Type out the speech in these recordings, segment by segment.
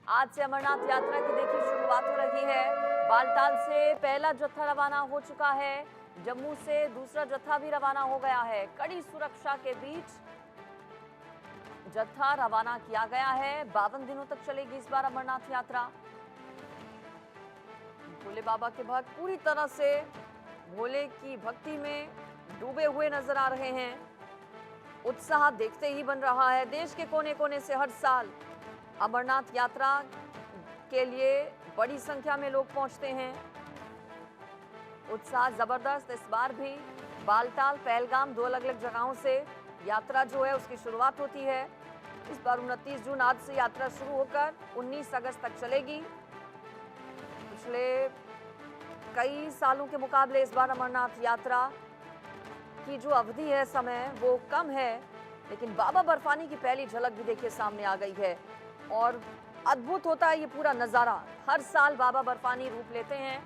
आज से अमरनाथ यात्रा की देखिए शुरुआत हो रही है। बालटाल से पहला जत्था रवाना हो चुका है। जम्मू से दूसरा जत्था भी रवाना हो गया है। कड़ी सुरक्षा के बीच जत्था रवाना किया गया है। 52 दिनों तक चलेगी इस बार अमरनाथ यात्रा। भोले बाबा के भक्त पूरी तरह से भोले की भक्ति में डूबे हुए नजर आ रहे हैं। उत्साह देखते ही बन रहा है। देश के कोने कोने से हर साल अमरनाथ यात्रा के लिए बड़ी संख्या में लोग पहुंचते हैं। उत्साह जबरदस्त। इस बार भी बालटाल, पहलगाम, दो अलग अलग जगहों से यात्रा जो है उसकी शुरुआत होती है। इस बार 29 जून आज से यात्रा शुरू होकर 19 अगस्त तक चलेगी। पिछले कई सालों के मुकाबले इस बार अमरनाथ यात्रा की जो अवधि है, समय, वो कम है, लेकिन बाबा बर्फानी की पहली झलक भी देखिए सामने आ गई है और अद्भुत होता है ये पूरा नज़ारा। हर साल बाबा बर्फानी रूप लेते हैं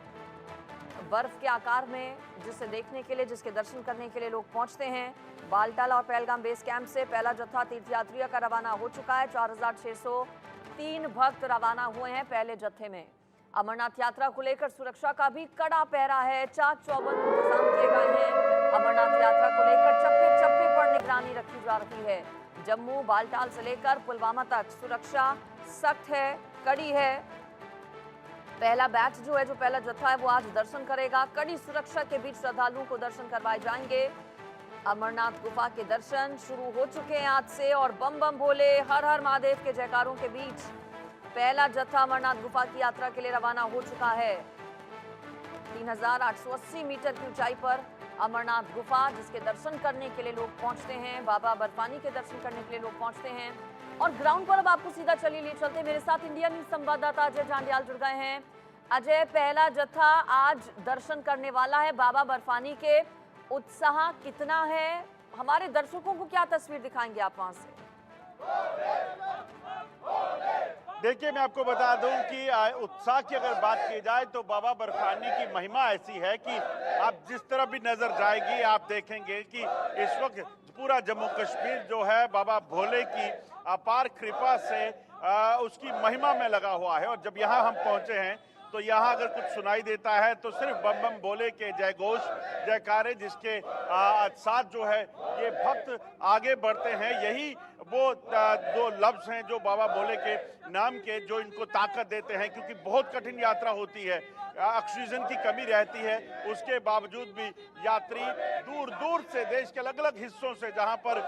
बर्फ के आकार में, जिसे देखने के लिए, जिसके दर्शन करने के लिए लोग पहुंचते हैं। बालटाल और पहलगाम बेस कैंप से पहला जत्था तीर्थयात्रियों का रवाना हो चुका है। 4603 भक्त रवाना हुए हैं पहले जत्थे में। अमरनाथ यात्रा को लेकर सुरक्षा का भी कड़ा पहरा है। चाक चौबंद इंतजाम किए गए हैं। अमरनाथ यात्रा को लेकर चप्पे चप्पे पर निगरानी रखी जा रही है। जम्मू, बालटाल से लेकर पुलवामा तक सुरक्षा सख्त है, कड़ी है। पहला बैच जो है, जो पहला जत्था है, वो आज दर्शन करेगा। कड़ी सुरक्षा के बीच श्रद्धालुओं को दर्शन करवाए जाएंगे। अमरनाथ गुफा के दर्शन शुरू हो चुके हैं आज से और बम बम भोले, हर हर महादेव के जयकारों के बीच पहला जत्था अमरनाथ गुफा की यात्रा के लिए रवाना हो चुका है। 3880 मीटर की ऊंचाई पर अमरनाथ गुफा, जिसके दर्शन करने के लिए लोग पहुंचते हैं। बाबा बर्फानी के दर्शन करने के लिए लोग पहुंचते हैं। और ग्राउंड पर अब आपको सीधा चलिए ले चलते। मेरे साथ इंडिया न्यूज संवाददाता अजय जांडियाल जुड़ गए हैं। अजय, पहला जत्था आज दर्शन करने वाला है बाबा बर्फानी के। उत्साह कितना है? हमारे दर्शकों को क्या तस्वीर दिखाएंगे आप वहां से? देखिए, मैं आपको बता दूं कि उत्साह की अगर बात की जाए तो बाबा बर्फानी की महिमा ऐसी है कि आप जिस तरफ भी नजर जाएगी आप देखेंगे कि इस वक्त पूरा जम्मू कश्मीर जो है बाबा भोले की अपार कृपा से उसकी महिमा में लगा हुआ है। और जब यहाँ हम पहुंचे हैं तो यहाँ अगर कुछ सुनाई देता है तो सिर्फ बम बम भोले के जय घोष, जयकारे, जिसके साथ जो है ये भक्त आगे बढ़ते हैं। यही वो दो लफ्ज हैं जो बाबा भोले के नाम के, जो इनको ताकत देते हैं, क्योंकि बहुत कठिन यात्रा होती है, ऑक्सीजन की कमी रहती है। उसके बावजूद भी यात्री दूर दूर से, देश के अलग अलग हिस्सों से, जहां पर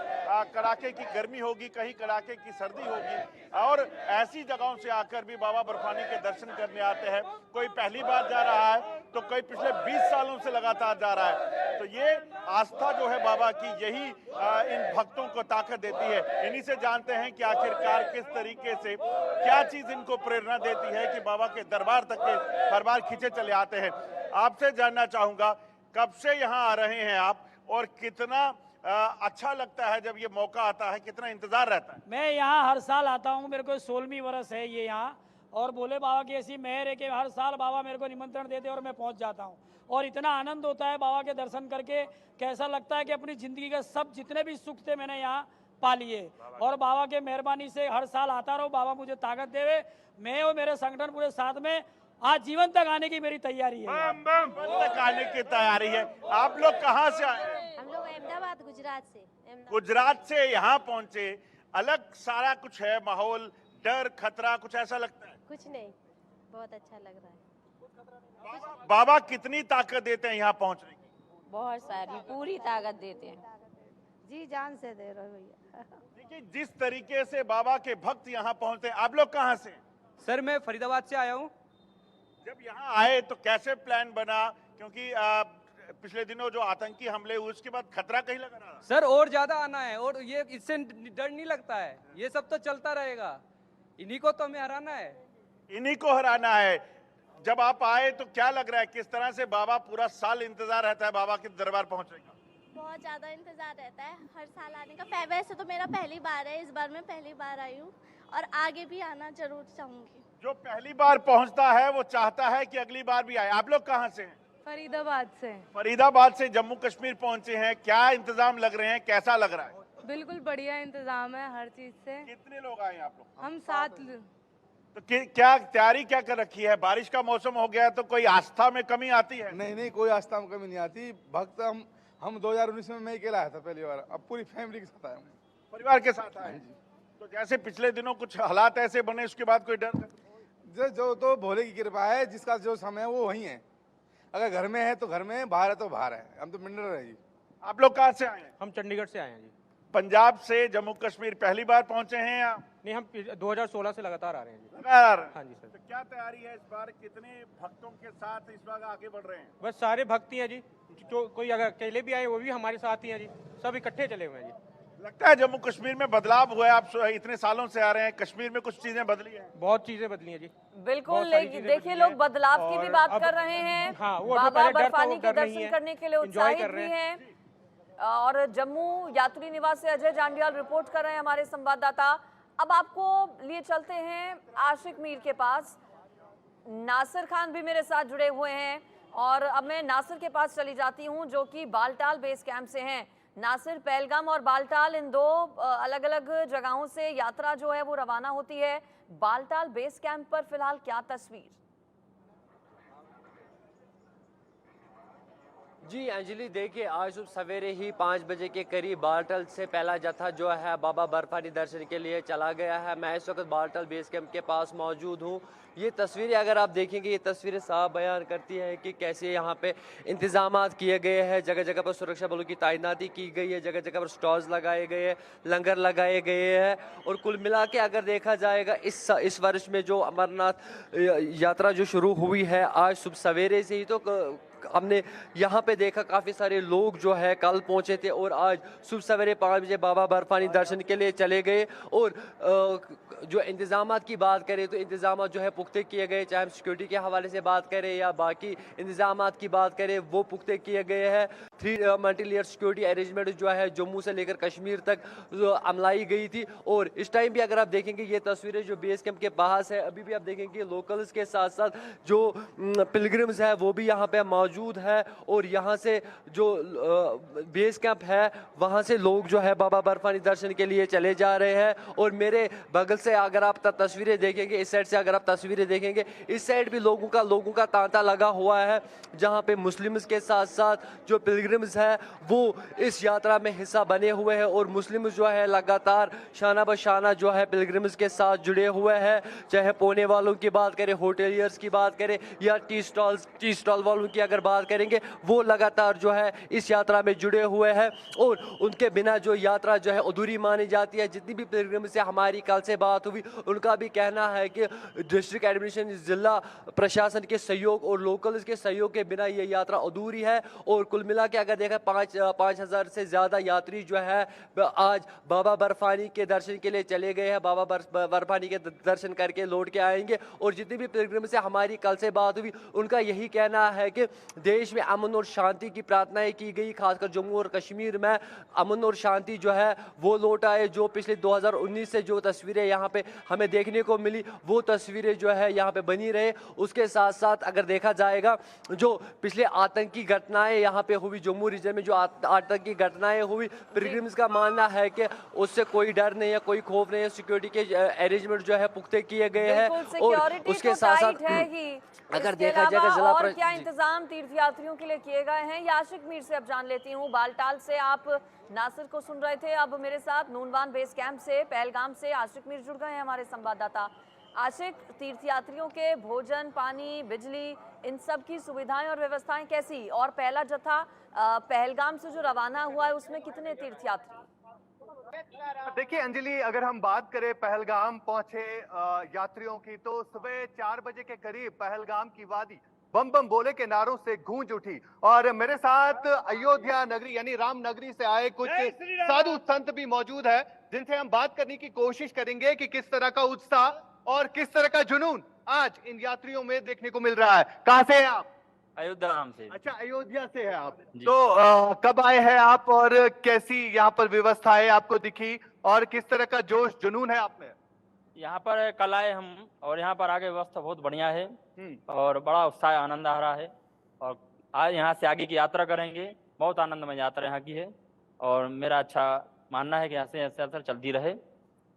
कड़ाके की गर्मी होगी, कहीं कड़ाके की सर्दी होगी, और ऐसी जगहों से आकर भी बाबा बर्फानी के दर्शन करने आते हैं। कोई पहली बार जा रहा है तो कोई पिछले 20 सालों से लगातार जा रहा है। तो ये आस्था जो है बाबा की, यही इन भक्तों को ताकत देती है। इन्हीं से जानते हैं कि आखिरकार किस तरीके से, क्या चीज इनको प्रेरणा देती है कि बाबा के दरबार तक के हर बार खींचे चले आते हैं। आपसे जानना चाहूंगा, कब से यहाँ आ रहे हैं आप और कितना अच्छा लगता है जब ये मौका आता है, कितना इंतजार रहता है? मैं यहाँ हर साल आता हूँ, मेरे को 16वीं वर्ष है ये यहाँ, और भोले बाबा की ऐसी मेहर है कि हर साल बाबा मेरे को निमंत्रण देते और मैं पहुँच जाता हूँ। और इतना आनंद होता है बाबा के दर्शन करके, कैसा लगता है कि अपनी ज़िंदगी के सब जितने भी सुख थे मैंने यहाँ पा लिए। और बाबा के मेहरबानी से हर साल आता रहो, बाबा मुझे ताकत देवे। मैं और मेरे संगठन पूरे साथ में आज जीवन तक आने की मेरी तैयारी है। तक आने की तैयारी है। आप लोग कहाँ से आए? हम लोग अहमदाबाद, गुजरात से। गुजरात से यहाँ पहुँचे। अलग सारा कुछ है माहौल, डर, खतरा, कुछ ऐसा लगता है? कुछ नहीं, बहुत अच्छा लग रहा है। बाबा कितनी ताकत देते हैं यहाँ पहुँचने की? बहुत सारी, पूरी ताकत देते हैं। जी जान से दे रहे भैया। देखिए, जिस तरीके से बाबा के भक्त यहाँ पहुँचते हैं। आप लोग कहाँ से? सर, मैं फरीदाबाद से आया हूँ। जब यहाँ आए तो कैसे प्लान बना, क्योंकि पिछले दिनों जो आतंकी हमले हुए उसके बाद खतरा कहीं लगा रहा? सर, और ज्यादा आना है, और ये इससे डर नहीं लगता है, ये सब तो चलता रहेगा। इन्हीं को तो हमें हराना है। इन्हीं को हराना है। जब आप आए तो क्या लग रहा है, किस तरह से बाबा पूरा साल इंतजार रहता है बाबा के दरबार पहुंचने का? बहुत ज्यादा इंतजार रहता है हर साल आने का। वैसे तो मेरा पहली बार है, इस बार मैं पहली बार आई हूँ और आगे भी आना जरूर चाहूंगी। जो पहली बार पहुंचता है वो चाहता है कि अगली बार भी आए। आप लोग कहाँ से हैं? फरीदाबाद से। फरीदाबाद से जम्मू कश्मीर पहुंचे हैं। क्या इंतजाम लग रहे हैं, कैसा लग रहा है? बिल्कुल बढ़िया इंतजाम है हर चीज से। कितने लोग आए आप लोग? हम 7 तो क्या तैयारी क्या कर रखी है? बारिश का मौसम हो गया है तो कोई आस्था में कमी आती है? नहीं नहीं, कोई आस्था में कमी नहीं आती। भक्त हम 2019 में मैं अकेला आया था पहली बार, अब पूरी फैमिली के साथ आया हूँ। परिवार के साथ आए? तो जैसे पिछले दिनों कुछ हालात ऐसे बने, उसके बाद कोई डर? जो तो भोले की कृपा है, जिसका जो समय है वो वही है। अगर घर में है तो घर में, बाहर है तो बाहर है। हम तो मिनरल है जी। आप लोग कहाँ से आए हैं? हम चंडीगढ़ से आए हैं जी। पंजाब से जम्मू कश्मीर पहली बार पहुंचे हैं या नहीं, हम 2016 से लगातार आ रहे हैं जी। लगातार? हाँ जी सर। तो क्या तैयारी है इस बार? कितने भक्तों के साथ इस बार आगे बढ़ रहे हैं? बस सारे भक्त ही हैं जी, जो कोई अगर अकेले भी आए वो भी हमारे साथ ही हैं जी, सब इकट्ठे चले हुए हैं जी। लगता है जम्मू कश्मीर में बदलाव हुआ है? आप इतने सालों से आ रहे हैं, कश्मीर में कुछ चीजें बदली हैं? बहुत चीजें बदली हैं जी। बिल्कुल, बहुत सारी चीजें देखिए बदली लोग हैं। बदलाव की भी और बात अब- कर रहे हैं। हाँ, वो जो बाबा पहले डर था, वो बर्फानी के डर नहीं दर्शन है। करने के लिए Enjoy उत्साहित कर रहे भी हैं। हैं। और जम्मू यात्री निवास से अजय जांडियाल रिपोर्ट कर रहे हैं हमारे संवाददाता। अब आपको लिए चलते हैं आशिक मीर के पास। नासिर खान भी मेरे साथ जुड़े हुए हैं और अब मैं नासिर के पास चली जाती हूं, जो कि बालटाल बेस कैंप से हैं। नासिर, पहलगाम और बालटाल, इन दो अलग अलग जगहों से यात्रा जो है वो रवाना होती है। बालटाल बेस कैंप पर फिलहाल क्या तस्वीर? जी अंजलि, देखिए आज सुबह सवेरे ही 5 बजे के करीब बालटाल से पहला जत्था जो है बाबा बर्फानी दर्शन के लिए चला गया है। मैं इस वक्त बालटाल बेस कैंप के पास मौजूद हूँ। ये तस्वीरें अगर आप देखेंगे, ये तस्वीरें साफ बयान करती है कि कैसे यहाँ पे इंतजामात किए गए हैं। जगह जगह पर सुरक्षा बलों की तैनाती की गई है, जगह जगह पर स्टॉल्स लगाए गए हैं, लंगर लगाए गए हैं। और कुल मिला के अगर देखा जाएगा इस वर्ष में जो अमरनाथ यात्रा जो शुरू हुई है आज सुबह सवेरे से ही, तो हमने यहाँ पे देखा काफ़ी सारे लोग जो है कल पहुँचे थे और आज सुबह सवेरे 5 बजे बाबा बर्फानी दर्शन के लिए चले गए। और जो इंतज़ामात की बात करें तो इंतज़ामात जो है पुख्ते किए गए, चाहे हम सिक्योरिटी के हवाले से बात करें या बाकी इंतज़ामात की बात करें, वो पुख्ते किए गए हैं। 3 मल्टी लेयर सिक्योरिटी अरेंजमेंट जो है जम्मू से लेकर कश्मीर तक अमलाई गई थी। और इस टाइम भी अगर आप देखेंगे ये तस्वीरें जो बेस कैंप के बाहर है, अभी भी आप देखेंगे लोकल्स के साथ साथ जो पिलग्रिम्स है वो भी यहाँ पे मौजूद है। और यहाँ से जो बेस कैंप है वहाँ से लोग जो है बाबा बर्फानी दर्शन के लिए चले जा रहे हैं। और मेरे बगल से अगर आप तस्वीरें देखेंगे, इस साइड से अगर आप तस्वीरें देखेंगे, इस साइड भी लोगों का तांता लगा हुआ है, जहाँ पे मुस्लिम्स के साथ साथ जो पिलग्रिम्स है वो इस यात्रा में हिस्सा बने हुए हैं। और मुस्लिम्स जो है लगातार शाना बशाना जो है पिलग्रिम्स के साथ जुड़े हुए हैं, चाहे पोने वालों की बात करें, होटेलियर्स की बात करें या टी स्टॉल वालों की अगर बात करेंगे, वो लगातार जो है इस यात्रा में जुड़े हुए हैं। और उनके बिना जो यात्रा जो है अधूरी मानी जाती है। जितनी भी पिलग्रिम से हमारी कल से बात हुई, उनका भी कहना है कि डिस्ट्रिक्ट एडमिनिस्ट्रेशन, जिला प्रशासन के सहयोग और लोकल्स के सहयोग के बिना ये यात्रा अधूरी है। और कुल मिला के अगर देखा 5,000 से ज़्यादा यात्री जो है आज बाबा बर्फानी के दर्शन के लिए चले गए हैं। बाबा बर्फानी के दर्शन करके लौट के आएंगे। और जितनी भी पिलग्रिम से हमारी कल से बात हुई, उनका यही कहना है कि देश में अमन और शांति की प्रार्थनाएं की गई, खासकर जम्मू और कश्मीर में अमन और शांति जो है वो लौट आए। जो पिछले 2019 से जो तस्वीरें यहाँ पे हमें देखने को मिली, वो तस्वीरें जो है यहाँ पे बनी रहे। उसके साथ साथ अगर देखा जाएगा जो पिछले आतंकी घटनाएं यहाँ पे हुई, जम्मू रीजन में जो आतंकी घटनाएं हुई, पिलग्रिम्स का मानना है कि उससे कोई डर नहीं है, कोई खौफ नहीं है। सिक्योरिटी के अरेंजमेंट जो है पुख्ते किए गए हैं। और उसके साथ साथ अगर देखा जाएगा जिला और क्या इंतजाम तीर्थयात्रियों के लिए किए गए हैं, ये आशिक मीर से अब जान लेती हूँ। बालटाल से आप नासिर को सुन रहे थे, अब मेरे साथ नूनवान बेस कैंप से, पहलगाम से आशिक मीर जुड़ गए हैं हमारे संवाददाता। आशिक, तीर्थयात्रियों के भोजन, पानी, बिजली, इन सब की सुविधाएं और व्यवस्थाएं कैसी? और पहला जत्था पहलगाम से जो रवाना हुआ है उसमें कितने तीर्थयात्री? देखिए अंजलि, अगर हम बात करें पहलगाम पहुंचे यात्रियों की, तो सुबह 4 बजे के करीब पहलगाम की वादी बम बम बोले के नारों से गूंज उठी। और मेरे साथ अयोध्या नगरी यानी राम नगरी से आए कुछ साधु संत भी मौजूद है, जिनसे हम बात करने की कोशिश करेंगे कि किस तरह का उत्साह और किस तरह का जुनून आज इन यात्रियों में देखने को मिल रहा है। कहां से हैं आप? अयोध्या नाम से। अच्छा, अयोध्या से है आप। तो कब आए हैं आप और कैसी यहाँ पर व्यवस्थाएं आपको दिखी और किस तरह का जोश जुनून है आप में? यहाँ पर कल आए हम और यहाँ पर आगे व्यवस्था बहुत बढ़िया है और बड़ा उत्साह आनंद आ रहा है। और आज यहाँ से आगे की यात्रा करेंगे, बहुत आनंदमय यात्रा यहाँ की है और मेरा अच्छा मानना है कि यहाँ से चलती रहे।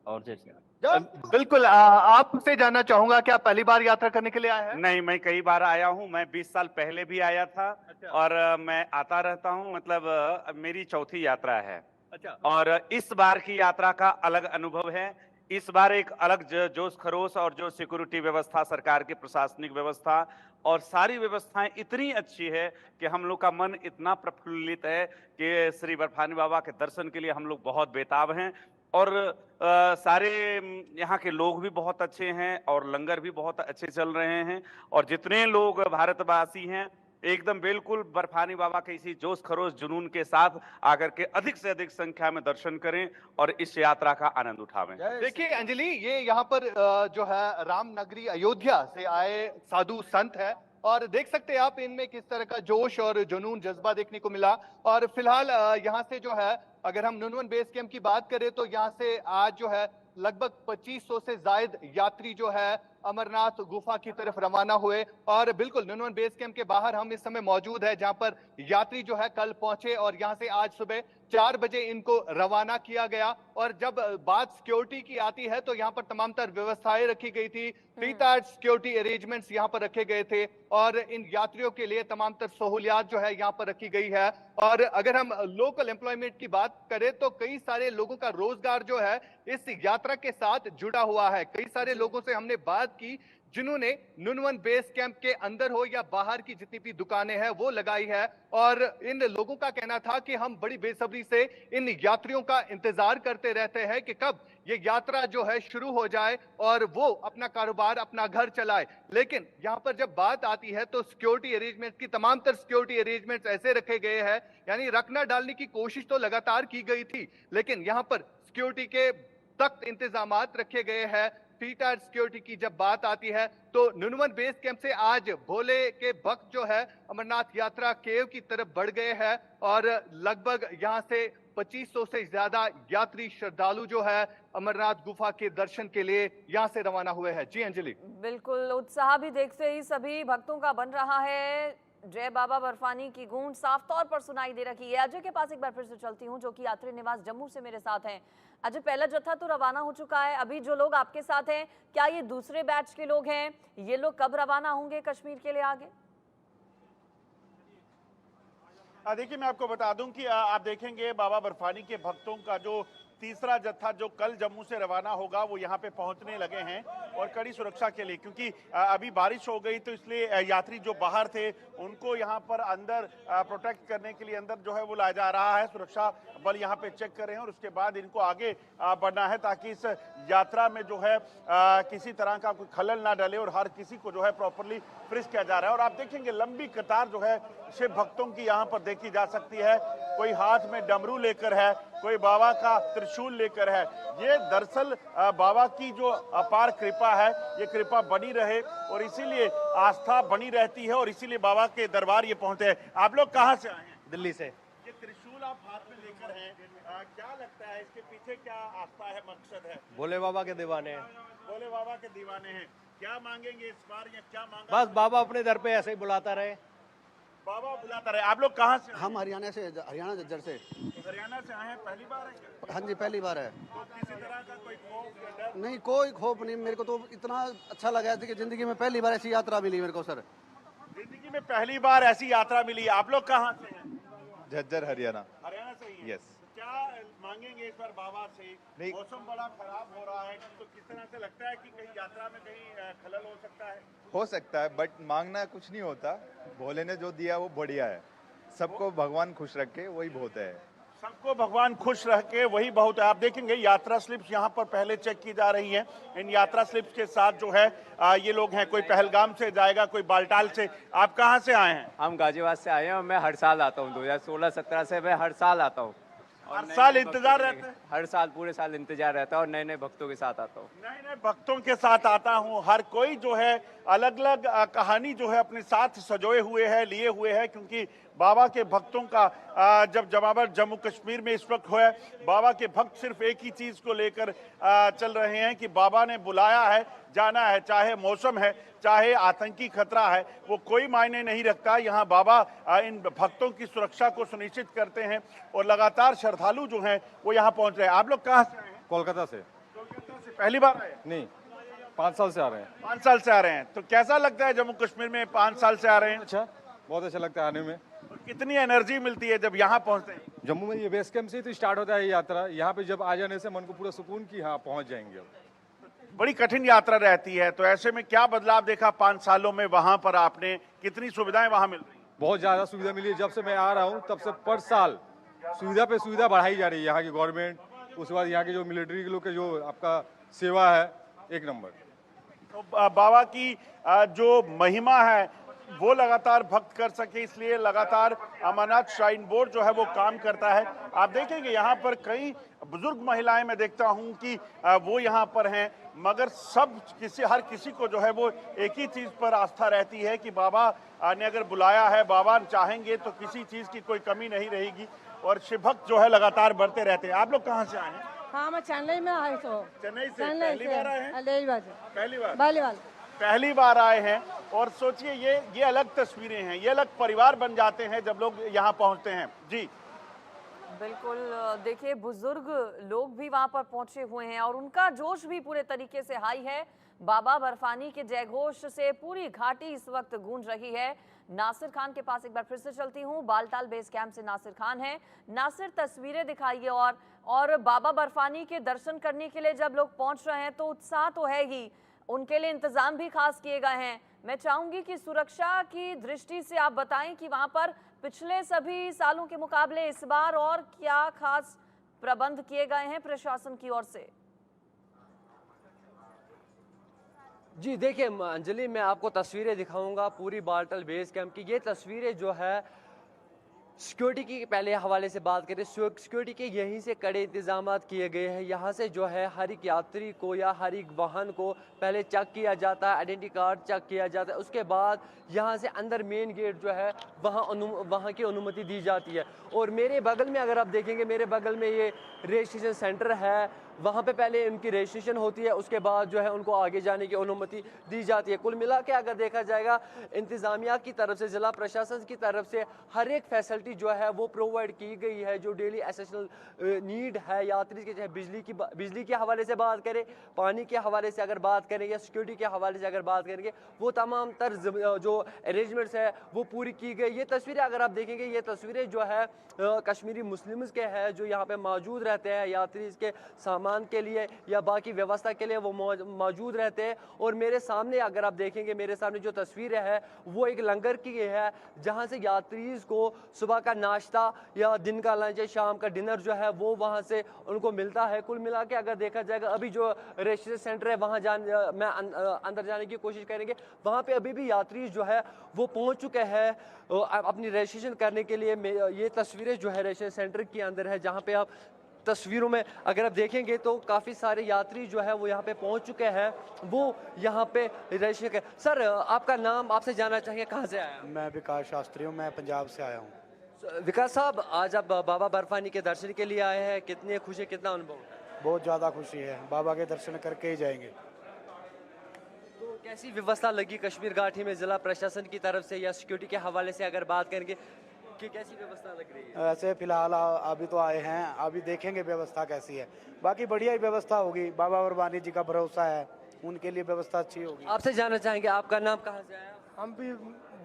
और जैसे बिल्कुल, आपसे जानना चाहूंगा कि आप पहली बार यात्रा करने के लिए आए हैं? नहीं, मैं कई बार आया हूं। मैं 20 साल पहले भी आया था। और मैं आता रहता हूं। मतलब मेरी चौथी यात्रा है। अच्छा। और इस बार की यात्रा का अलग अनुभव है। इस बार एक अलग जोश खरोश और जो सिक्योरिटी व्यवस्था, सरकार की प्रशासनिक व्यवस्था और सारी व्यवस्थाएं इतनी अच्छी है कि हम लोग का मन इतना प्रफुल्लित है कि श्री बर्फानी बाबा के दर्शन के लिए हम लोग बहुत बेताब हैं। और सारे यहाँ के लोग भी बहुत अच्छे हैं और लंगर भी बहुत अच्छे चल रहे हैं। और जितने लोग भारतवासी हैं एकदम बिल्कुल बर्फानी बाबा के इसी जोश खरोश जुनून के साथ आकर के अधिक से अधिक संख्या में दर्शन करें और इस यात्रा का आनंद उठावें। देखिए अंजलि, ये यहाँ पर जो है रामनगरी अयोध्या से आए साधु संत है और देख सकते हैं आप इनमें किस तरह का जोश और जुनून जज्बा देखने को मिला। और फिलहाल यहाँ से जो है, अगर हम नुनवन बेस कैंप की बात करें तो यहाँ से आज जो है लगभग 2500 से जायद यात्री जो है अमरनाथ गुफा की तरफ रवाना हुए। और बिल्कुल नुनवन बेस कैंप के बाहर हम इस समय मौजूद है, जहां पर यात्री जो है कल पहुंचे और यहां से आज सुबह 4 बजे इनको रवाना किया गया। और जब बात सिक्योरिटी की आती है तो यहाँ पर तमाम तर व्यवस्थाएं रखी गई थी, 3 सिक्योरिटी अरेंजमेंट्स यहाँ पर रखे गए थे और इन यात्रियों के लिए तमाम तर सहूलियात जो है यहाँ पर रखी गई है। और अगर हम लोकल एम्प्लॉयमेंट की बात करें तो कई सारे लोगों का रोजगार जो है इस यात्रा के साथ जुड़ा हुआ है। कई सारे लोगों से हमने बात की जिन्होंने नुनवन बेस कैंप के अंदर हो या बाहर की जितनी भी दुकानें हैं वो लगाई है। और इन लोगों का कहना था कि हम बड़ी बेसब्री से इन यात्रियों का इंतजार करते रहते हैं कि कब ये यात्रा जो है शुरू हो जाए और वो अपना कारोबार, अपना घर चलाए। लेकिन यहाँ पर जब बात आती है तो सिक्योरिटी अरेंजमेंट की तमाम तर सिक्योरिटी अरेंजमेंट ऐसे रखे गए हैं, यानी रखना डालने की कोशिश तो लगातार की गई थी, लेकिन यहाँ पर सिक्योरिटी के सख्त इंतजामात रखे गए हैं। 3 सिक्योरिटी की जब बात आती है तो नुनवन बेस कैंप से आज भोले के भक्त जो है अमरनाथ यात्रा केव की तरफ बढ़ गए हैं और लगभग यहां से 2500 से ज्यादा यात्री श्रद्धालु जो है अमरनाथ गुफा के दर्शन के लिए यहां से रवाना हुए हैं। जी अंजलि। बिल्कुल, उत्साह भी देखते ही सभी भक्तों का बन रहा है। जय बाबा बर्फानी की गूंज साफ तौर पर सुनाई दे रही है। अजय के पास एक बार फिर से चलती हूँ, जो कि यात्री निवास जम्मू से मेरे साथ हैं। अजय, पहला जत्था तो रवाना हो चुका है, अभी जो लोग आपके साथ हैं क्या ये दूसरे बैच के लोग हैं? ये लोग कब रवाना होंगे कश्मीर के लिए आगे? देखिए, मैं आपको बता दूं कि आप देखेंगे बाबा बर्फानी के भक्तों का जो तीसरा जत्था जो कल जम्मू से रवाना होगा वो यहाँ पे पहुंचने लगे हैं और कड़ी सुरक्षा के लिए, क्योंकि अभी बारिश हो गई तो इसलिए यात्री जो बाहर थे उनको यहाँ पर अंदर प्रोटेक्ट करने के लिए अंदर जो है वो लाया जा रहा है। सुरक्षा बल यहाँ पे चेक कर रहे हैं और उसके बाद इनको आगे बढ़ना है ताकि इस यात्रा में जो है किसी तरह का कोई खलल ना डले और हर किसी को जो है प्रॉपरली फ्रिस्क किया जा रहा है। और आप देखेंगे लंबी कतार जो है शिव भक्तों की यहाँ पर देखी जा सकती है। कोई हाथ में डमरू लेकर है, कोई बाबा का त्रिशूल लेकर है। ये दरअसल बाबा की जो अपार कृपा है, ये कृपा बनी रहे और इसीलिए आस्था बनी रहती है और इसीलिए बाबा के दरबार ये पहुंचे हैं। आप लोग कहाँ से आए हैं? दिल्ली से। ये त्रिशूल आप हाथ में लेकर हैं, क्या लगता है इसके पीछे क्या आस्था है, मकसद है? भोले बाबा के दीवाने हैं। भोले बाबा के दीवाने हैं। क्या मांगेंगे इस बार या क्या मांगा? बस बाबा अपने दर पे ऐसे ही बुलाता रहे। बाबा बुलाता रहे। आप लोग कहाँ से? हम हरियाणा से, हरियाणा जज्जर से। हरियाणा से आए हैं, पहली बार है क्या? हाँ जी, पहली बार है। तो किसी तरह का कोई खौफ या डर? नहीं, कोई खौफ नहीं। मेरे को तो इतना अच्छा लगा कि जिंदगी में पहली बार ऐसी यात्रा मिली मेरे को सर। जिंदगी में पहली बार ऐसी यात्रा मिली। आप लोग कहाँ से हैं? झज्जर हरियाणा। हरियाणा से ही? यस। क्या मांगेंगे इस बार बाबा से? नहीं। मौसम बड़ा खराब हो रहा है तो किस तरह से लगता है कि कहीं यात्रा में कहीं खलल हो सकता है? हो सकता है, बट मांगना कुछ नहीं होता। भोले ने जो दिया वो बढ़िया है। सबको भगवान खुश रखे वही बहुत है। सबको भगवान खुश रखे वही बहुत है। आप देखेंगे यात्रा स्लिप्स यहाँ पर पहले चेक की जा रही हैं। इन यात्रा स्लिप्स के साथ जो है ये लोग हैं, कोई पहलगाम से जाएगा, कोई बालटाल से। आप कहाँ से आए हैं? हम गाजियाबाद से आए हैं। मैं हर साल आता हूँ, 2016-17 से मैं हर साल आता हूँ। हर साल इंतजार रहता है? हर साल पूरे साल इंतजार रहता है और नए नए भक्तों के साथ आता हूँ। नए नए भक्तों के साथ आता हूँ। हर कोई जो है अलग अलग कहानी जो है अपने साथ सजोए हुए है, लिए हुए है, क्योंकि बाबा के भक्तों का जब जमावर जम्मू कश्मीर में इस वक्त हुआ, बाबा के भक्त सिर्फ एक ही चीज को लेकर चल रहे हैं कि बाबा ने बुलाया है, जाना है। चाहे मौसम है, चाहे आतंकी खतरा है, वो कोई मायने नहीं रखता। यहाँ बाबा इन भक्तों की सुरक्षा को सुनिश्चित करते हैं और लगातार श्रद्धालु जो हैं वो यहाँ पहुँच रहे हैं। आप लोग कहाँ से आए हैं? कोलकाता से। कोलकाता से पहली बार आए? नहीं, 5 साल से आ रहे हैं। 5 साल से आ रहे हैं, तो कैसा लगता है जम्मू कश्मीर में 5 साल से आ रहे हैं? अच्छा, बहुत अच्छा लगता है आने में। कितनी एनर्जी मिलती है जब यहाँ पहुँचते हैं? जम्मू में ये बेस कैंप से ही तो स्टार्ट होता है ये यात्रा। यहाँ पे जब आ जाने से मन को पूरा सुकून कि हाँ पहुँच जाएंगे। अब बड़ी कठिन यात्रा रहती है, तो ऐसे में क्या बदलाव देखा 5 सालों में वहाँ पर आपने? कितनी सुविधाएं वहाँ मिल रही? बहुत ज़्यादा सुविधा मिली है। जब से मैं आ रहा हूँ तब से पर साल सुविधा पे सुविधा बढ़ाई जा रही है यहाँ की गवर्नमेंट। उसके बाद यहाँ के जो मिलिट्री के लोग के जो आपका सेवा है, एक नंबर। तो बाबा की जो महिमा है वो लगातार भक्त कर सके, इसलिए लगातार अमरनाथ श्राइन बोर्ड जो है वो काम करता है। आप देखेंगे यहाँ पर कई बुजुर्ग महिलाएं मैं देखता हूँ कि वो यहाँ पर हैं, मगर हर किसी को जो है वो एक ही चीज पर आस्था रहती है कि बाबा ने अगर बुलाया है, बाबा चाहेंगे तो किसी चीज की कोई कमी नहीं रहेगी। और शिव भक्त जो है लगातार बढ़ते रहते हैं। आप लोग कहाँ से आए हैं? हाँ, मैं चेन्नई में आए तो। चेन्नई से पहली बार आए हैं? पहली बार पहली बार आए हैं। और सोचिए ये अलग तस्वीरें हैं, ये अलग परिवार बन जाते हैं जब लोग यहाँ पहुँचते हैं। जी बिल्कुल, देखिए बुजुर्ग लोग भी वहां पर पहुंचे हुए हैं और उनका जोश भी पूरे तरीके से हाई है। बाबा बर्फानी के जयघोष से पूरी घाटी इस वक्त गूंज रही है। नासिर खान के पास एक बार फिर से चलती हूँ। बालटाल बेस कैंप से नासिर खान है। नासिर, तस्वीरें दिखाइए। और बाबा बर्फानी के दर्शन करने के लिए जब लोग पहुंच रहे हैं तो उत्साह तो है ही, उनके लिए इंतजाम भी खास किए गए हैं। मैं चाहूंगी कि सुरक्षा की दृष्टि से आप बताएं कि वहां पर पिछले सभी सालों के मुकाबले इस बार और क्या खास प्रबंध किए गए हैं प्रशासन की ओर से? जी देखिए अंजलि, मैं आपको तस्वीरें दिखाऊंगा पूरी बालटाल बेस कैंप की। ये तस्वीरें जो है सिक्योरिटी की पहले हवाले से बात करें, सिक्योरिटी के यहीं से कड़े इंतजाम किए गए हैं। यहाँ से जो है हर एक यात्री को या हर एक वाहन को पहले चेक किया जाता है, आइडेंटिटी कार्ड चेक किया जाता है। उसके बाद यहाँ से अंदर मेन गेट जो है वहाँ की अनुमति दी जाती है। और मेरे बगल में अगर आप देखेंगे, मेरे बगल में ये रजिस्ट्रेशन सेंटर है, वहाँ पे पहले उनकी रजिस्ट्रेशन होती है, उसके बाद जो है उनको आगे जाने की अनुमति दी जाती है। कुल मिला के अगर देखा जाएगा इंतज़ामिया की तरफ से, ज़िला प्रशासन की तरफ से हर एक फैसिलिटी जो है वो प्रोवाइड की गई है जो डेली एसेंशियल नीड है यात्री के। चाहे बिजली के हवाले से बात करें, पानी के हवाले से अगर बात करें या सिक्योरिटी के हवाले से अगर बात करेंगे, वो तमाम तर जो अरेंजमेंट्स है वो पूरी की गई। ये तस्वीरें अगर आप देखेंगे, ये तस्वीरें जो है कश्मीरी मुस्लिम्स के हैं जो यहाँ पे मौजूद रहते हैं यात्री इसके सामान के लिए या बाकी व्यवस्था के लिए वो मौजूद रहते हैं। और मेरे सामने अगर आप देखेंगे, मेरे सामने जो तस्वीरें है वो एक लंगर की है जहाँ से यात्री को सुबह का नाश्ता या दिन का लंच या शाम का डिनर जो है वो वहाँ से उनको मिलता है। कुल मिला के अगर देखा जाएगा, अभी जो रजिस्ट्रेशन सेंटर है वहाँ मैं अंदर जाने की कोशिश करेंगे, वहाँ पे अभी भी यात्री जो है वो पहुँच चुके हैं अपनी रजिस्ट्रेशन करने के लिए। ये तस्वीरें जो है रजिस्ट्रेशन सेंटर के अंदर है, जहाँ पे आप तस्वीरों में अगर आप देखेंगे तो काफ़ी सारे यात्री जो है वो यहाँ पे पहुँच चुके हैं, वो यहाँ पे रजिस्ट्रेशन। सर आपका नाम, आपसे जानना चाहिए कहाँ से आया? मैं विकास शास्त्री हूँ, मैं पंजाब से आया हूँ। विकास साहब, आज आप बाबा बर्फानी के दर्शन के लिए आए हैं, कितनी खुशी, कितना अनुभव? बहुत ज़्यादा खुशी है, बाबा के दर्शन करके ही जाएंगे। तो कैसी व्यवस्था लगी कश्मीर घाटी में जिला प्रशासन की तरफ से या सिक्योरिटी के हवाले से अगर बात करेंगे कि कैसी व्यवस्था लग रही है? ऐसे फिलहाल अभी तो आए हैं, अभी देखेंगे व्यवस्था कैसी है। बाकी बढ़िया ही व्यवस्था होगी, बाबा बर्फानी जी का भरोसा है, उनके लिए व्यवस्था अच्छी होगी। आपसे जानना चाहेंगे आपका नाम, कहाँ से आया? हम भी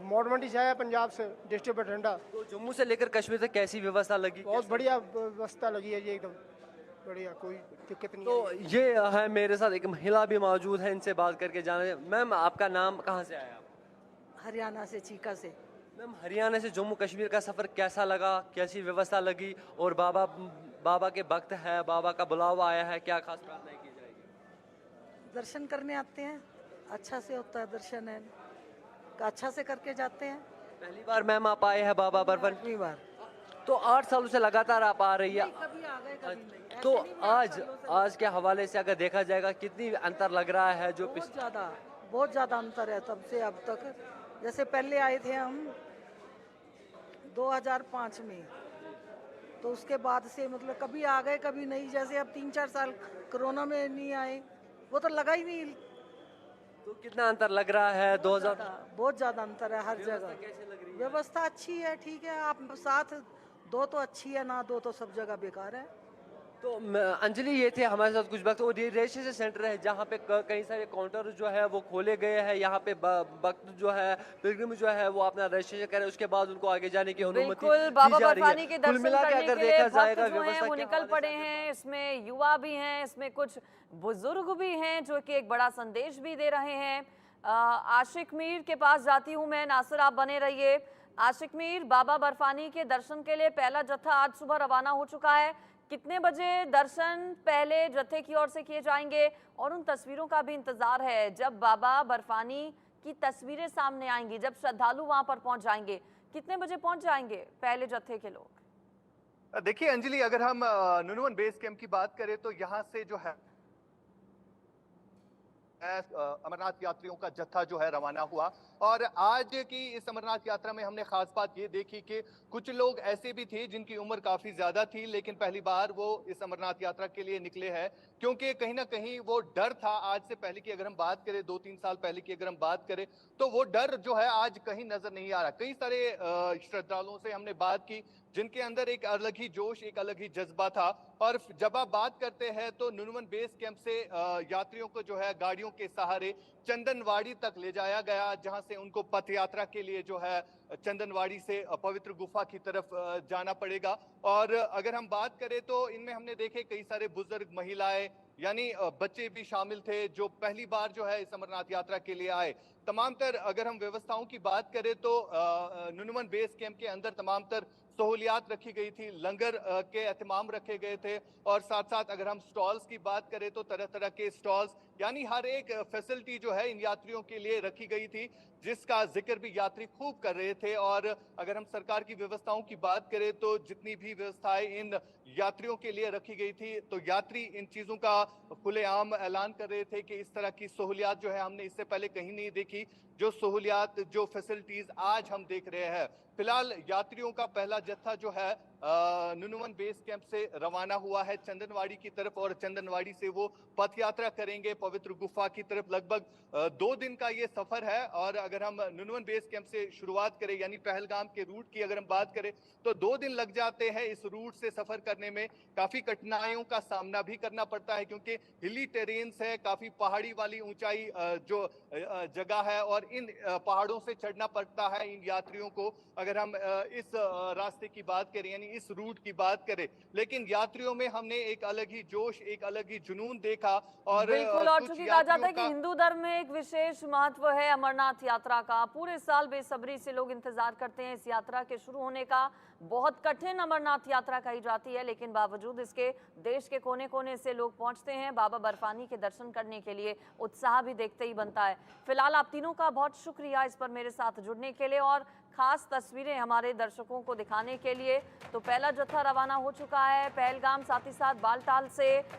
मोटमंडी से आया, पंजाब से, डिस्ट्रिक्ट बठिंडा। तो जम्मू से लेकर कश्मीर तक कैसी व्यवस्था लगी? बहुत बढ़िया व्यवस्था लगी है जी, एकदम बढ़िया, कोई दिक्कत नहीं। तो ये है मेरे साथ एक महिला भी मौजूद है, इनसे बात करके जाने। मैम आपका नाम, कहाँ से आया? हरियाणा से, चीका से। मैम हरियाणा से जम्मू कश्मीर का सफ़र कैसा लगा, कैसी व्यवस्था लगी? और बाबा के भक्त है, बाबा का बुलावा आया है, क्या खास प्रार्थना की जाएगी? दर्शन करने आते हैं, अच्छा से होता है दर्शन, है अच्छा से करके जाते हैं। पहली बार मैम आप आए हैं बाबा बर्फानी? पहली बार। तो 8 सालों से लगातार आप आ रही है। कभी आ गए कभी नहीं। तो आज के हवाले से अगर देखा जाएगा कितनी अंतर लग रहा है? जो बहुत ज़्यादा अंतर है तब से अब तक। जैसे पहले आए थे हम 2005 में, तो उसके बाद से मतलब कभी आ गए कभी नहीं। जैसे अब 3-4 साल कोरोना में नहीं आए, वो तो लगा ही नहीं। तो कितना अंतर लग रहा है? 2000 बहुत ज़्यादा अंतर है हर जगह। व्यवस्था अच्छी है, ठीक है। आप साथ दो तो अच्छी है, ना दो तो सब जगह बेकार है। तो अंजलि ये थे हमारे साथ कुछ वक्त, और ये रजिस्ट्रेशन सेंटर है जहाँ पे कई सारे काउंटर जो है वो खोले गए हैं। यहाँ पे भक्त जो है, पिलग्रिम जो है वो अपना रजिस्ट्रेशन करें, उसके बाद उनको आगे जाने की अनुमति बिल्कुल बाबा दी जा रही बर्फानी है। के कुल दर्शन मिला के करने अगर के लिए देखा भक्त जाएगा जो हैं व्यवस्था वो के निकल पड़े हैं। इसमें युवा भी हैं, इसमें कुछ बुजुर्ग भी हैं जो कि एक बड़ा संदेश भी दे रहे हैं। आशिक मीर के पास जाती हूँ मैं। नासिर आप बने रहिए। आशिक मीर, बाबा बर्फानी के दर्शन के लिए पहला जत्था आज सुबह रवाना हो चुका है। कितने बजे दर्शन पहले जत्थे की ओर से किए जाएंगे, और उन तस्वीरों का भी इंतजार है जब बाबा बर्फानी की तस्वीरें सामने आएंगी, जब श्रद्धालु वहां पर पहुंच जाएंगे? कितने बजे पहुंच जाएंगे पहले जत्थे के लोग? देखिए अंजलि, अगर हम नुनवन बेस कैंप की बात करें तो यहाँ से जो है अमरनाथ यात्रियों का जत्था जो है रवाना हुआ। और आज की इस अमरनाथ यात्रा में हमने खास बात ये देखी कि कुछ लोग ऐसे भी थे जिनकी उम्र काफी ज्यादा थी, लेकिन पहली बार वो इस अमरनाथ यात्रा के लिए निकले हैं, क्योंकि कहीं ना कहीं वो डर था। आज से पहले की अगर हम बात करें, 2-3 साल पहले की अगर हम बात करें, तो वो डर जो है आज कहीं नजर नहीं आ रहा। कई सारे श्रद्धालुओं से हमने बात की जिनके अंदर एक अलग ही जोश, एक अलग ही जज्बा था। और जब आप बात करते हैं तो नुनवन बेस कैंप से यात्रियों को जो है गाड़ियों के सहारे चंदनवाड़ी तक ले जाया गया, जहां से उनको पथ यात्रा के लिए जो है चंदनवाड़ी से पवित्र गुफा की तरफ जाना पड़ेगा। और अगर हम बात करें तो इनमें हमने देखे कई सारे बुजुर्ग, महिलाएं, यानी बच्चे भी शामिल थे जो पहली बार जो है इस अमरनाथ यात्रा के लिए आए। तमाम तर अगर हम व्यवस्थाओं की बात करें तो नुनवन बेस कैंप के अंदर तमाम तर सहूलियात रखी गई थी, लंगर के एहतमाम रखे गए थे। और साथ साथ अगर हम स्टॉल्स की बात करें तो तरह तरह के स्टॉल्स, यानी हर एक फैसिलिटी जो है इन यात्रियों के लिए रखी गई थी, जिसका जिक्र भी यात्री खूब कर रहे थे। और अगर हम सरकार की व्यवस्थाओं की बात करें तो जितनी भी व्यवस्थाएं इन यात्रियों के लिए रखी गई थी, तो यात्री इन चीजों का खुलेआम ऐलान कर रहे थे कि इस तरह की सहूलियात जो है हमने इससे पहले कहीं नहीं देखी, जो सहूलियात, जो फैसिलिटीज आज हम देख रहे हैं। फिलहाल यात्रियों का पहला जत्था जो है नुनवन बेस कैंप से रवाना हुआ है चंदनवाड़ी की तरफ, और चंदनवाड़ी से वो पथ यात्रा करेंगे पवित्र गुफा की तरफ। लगभग 2 दिन का ये सफर है। और अगर हम नुनवन बेस कैंप से शुरुआत करें, यानी पहलगाम के रूट की अगर हम बात करें, तो 2 दिन लग जाते हैं। इस रूट से सफर करने में काफी कठिनाइयों का सामना भी करना पड़ता है, क्योंकि हिली टेरेन्स है, काफी पहाड़ी वाली ऊंचाई जो जगह है, और इन पहाड़ों से चढ़ना पड़ता है इन यात्रियों को, अगर हम इस रास्ते की बात करें, यानी इस रूट की बात करें। लेकिन यात्रियों में हमने एक अलग ही जोश, एक अलग ही जुनून देखा। और बिल्कुल, और चूंकि कहा जाता है कि हिंदू धर्म में एक विशेष महत्व है अमरनाथ यात्रा का। पूरे साल बेसब्री से लोग इंतजार करते हैं इस यात्रा के शुरू होने का। बहुत कठिन अमरनाथ यात्रा कही जाती है, लेकिन बावजूद इसके देश के कोने कोने से लोग पहुंचते हैं बाबा बर्फानी के दर्शन करने के लिए। उत्साह भी देखते ही बनता है। फिलहाल आप तीनों का बहुत शुक्रिया इस पर मेरे साथ जुड़ने के लिए और खास तस्वीरें हमारे दर्शकों को दिखाने के लिए। तो पहला जत्था रवाना हो चुका है पहलगाम, साथ ही साथ बालटाल से